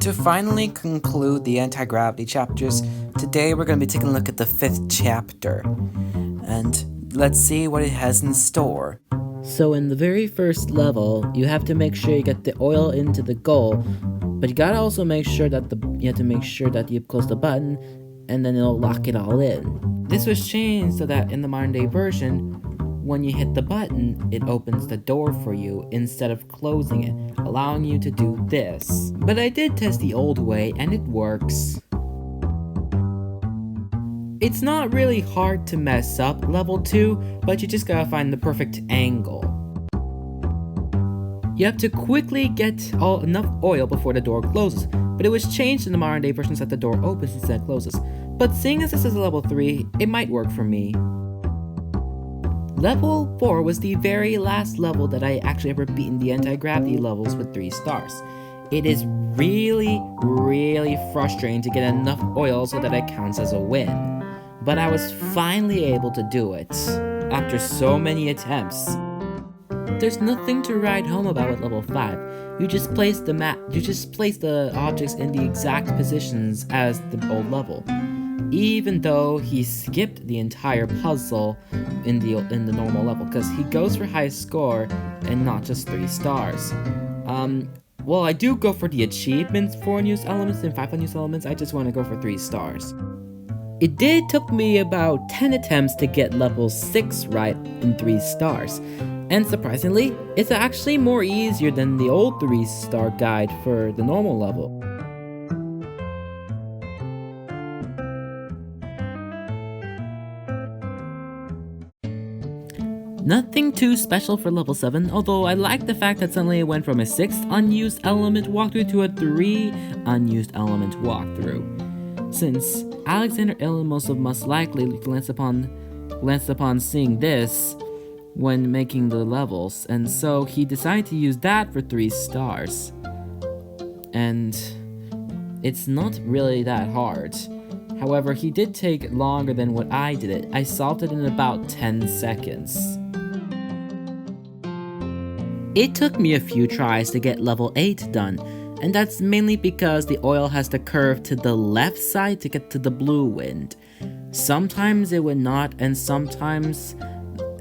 To finally conclude the anti-gravity chapters, today we're going to be taking a look at the 5th chapter. And let's see what it has in store. So in the very first level, you have to make sure you get the oil into the goal, but you gotta also make sure that you close the button, and then it'll lock it all in. This was changed so that in the modern day version, when you hit the button, it opens the door for you instead of closing it, allowing you to do this. But I did test the old way, and it works. It's not really hard to mess up level 2, but you just gotta find the perfect angle. You have to quickly get enough oil before the door closes, but it was changed in the modern day versions that the door opens instead of closes. But seeing as this is a level 3, it might work for me. Level 4 was the very last level that I actually ever beaten the anti-gravity levels with 3 stars. It is really frustrating to get enough oil so that it counts as a win. But I was finally able to do it, after so many attempts. There's nothing to write home about with level 5. You just place the objects in the exact positions as the old level. Even though he skipped the entire puzzle in the normal level, because he goes for high score and not just 3 stars. Well, I do go for the achievements for unused elements and 5 unused elements. I just want to go for 3 stars. It did took me about 10 attempts to get level 6 right in 3 stars. And surprisingly, it's actually more easier than the old 3-star guide for the normal level. Nothing too special for level 7, although I like the fact that suddenly it went from a 6th unused element walkthrough to a 3 unused element walkthrough. Since Alexander Ilimosov must likely glanced upon seeing this when making the levels, and so he decided to use that for 3 stars. And it's not really that hard. However, he did take longer than what I did it. I solved it in about 10 seconds. It took me a few tries to get level 8 done, and that's mainly because the oil has to curve to the left side to get to the blue wind. Sometimes it would not, and sometimes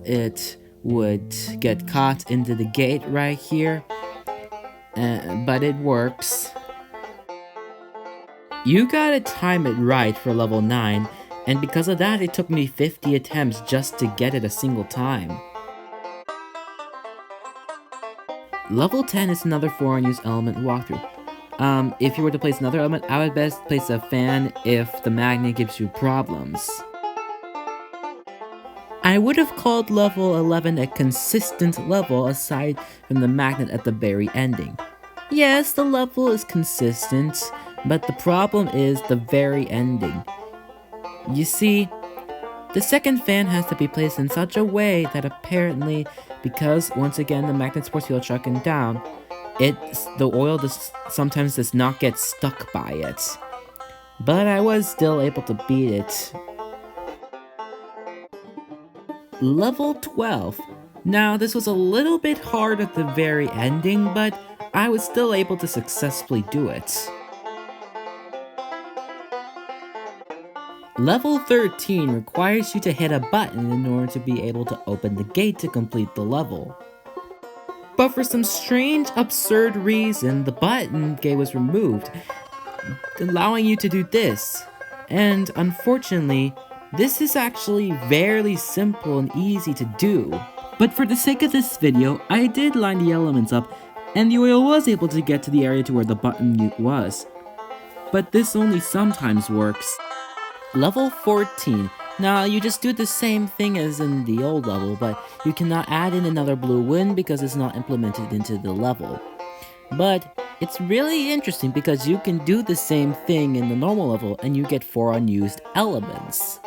it would get caught into the gate right here, but it works. You gotta time it right for level 9, and because of that it took me 50 attempts just to get it a single time. Level 10 is another 4 unused element walkthrough. If you were to place another element, I would best place a fan if the magnet gives you problems. I would have called level 11 a consistent level aside from the magnet at the very ending. Yes, the level is consistent, but the problem is the very ending. You see, the second fan has to be placed in such a way that apparently, because once again the magnet's force field shutting down, the oil sometimes does not get stuck by it. But I was still able to beat it. Level 12. Now this was a little bit hard at the very ending, but I was still able to successfully do it. Level 13 requires you to hit a button in order to be able to open the gate to complete the level. But for some strange, absurd reason, the button gate was removed, allowing you to do this. And unfortunately, this is actually very simple and easy to do. But for the sake of this video, I did line the elements up, and the oil was able to get to the area to where the button was. But this only sometimes works. Level 14. Now, you just do the same thing as in the old level, but you cannot add in another blue wind because it's not implemented into the level. But it's really interesting because you can do the same thing in the normal level and you get 4 unused elements.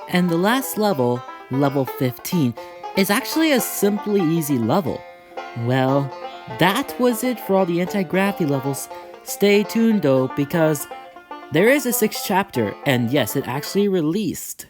And the last level, level 15, is actually a simply easy level. Well, that was it for all the anti-gravity levels. Stay tuned though, because there is a 6th chapter, and yes, it actually released.